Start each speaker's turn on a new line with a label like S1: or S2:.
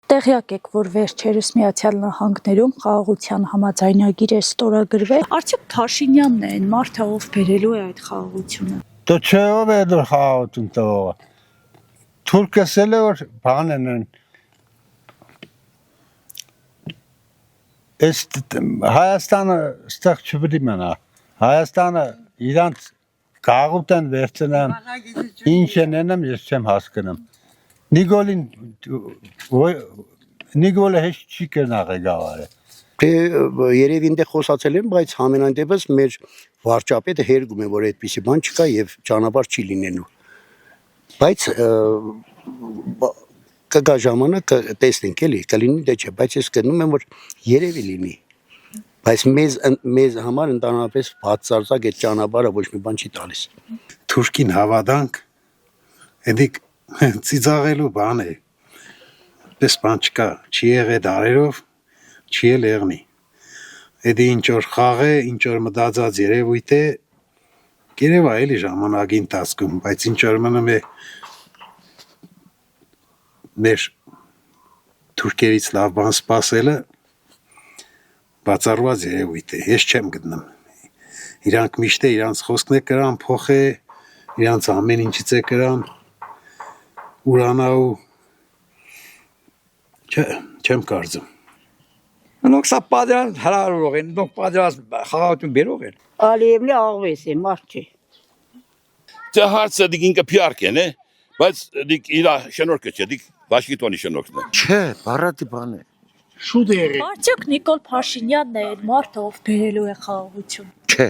S1: Տեղյակ եք, որ վերջերս Միացյալ Նահանգներում խաղաղության համաձայնագիր է ստորագրվել։ Արդյոք Փաշինյանն է այն մարդը, ով բերելու է այդ խաղաղությունը։
S2: Դե չէ, ով է դեռ խաղաղություն տվողը։ Թուրքն ասել է, որ բան են Հայաստանը ստեղ չպետք է մնա։ Հայաստանը իրանց գաղութ են վերցնան, ինչ են անում, ես չեմ հասկանում։ Նիկոլը հեչ չի կրնա ղեկավարը։
S3: Երևի ինձ խոսացել եմ, բայց ամենայն դեպս մեր վարչապետը հերգում է, որ այդպիսի բան չկա եւ ճանապարհ չի լինելու։ Բայց կգա ժամանակ տեսնենք էլի, կլինի դե չէ, բայց ես գտնում եմ, որ երևի լինի։ Բայց մեզ համար ընդհանրապես բացարձակ այդ ճանապարհը ոչ մի բան չի տալիս։
S4: Թուրքին հավատանք, էդիկ ծիծաղելու բան է։ Պես բան չկա, չի եղե դարերով, չի էլ եղնի։ Էդի ինչ որ խաղ է, ինչ որ մտածած երևույթ է, երևա էլի ժամանակի ընթացքում, բայց ինչ որ մնում է մեր թուրքերից լավ բան սպասելը բացառված երևույթ է, ես չեմ գտնում։ Իրանք միշտ է իրանց խոսքն է կրան փոխե, իրանց ամեն ինչից է կրան ուրանա ու չեմ կարծում։
S5: Նոք սա պատրաստ հրավիրող են, նոք պատրաստ խաղաղություն բերող են։
S6: Ալիևն աղվես է, մարդ չէ։
S7: Դե հարցը դիք ինքը փյարքեն է, բայց դիք իրա շնորհքը չէ, դիք Վաշինգտոնի շնորհքն է։
S3: Չէ, բառատի բան է։
S1: Արդյոք Նիկոլ Փաշինյանն է այն մարդը, ով բերելու է խաղաղություն։
S3: Չէ,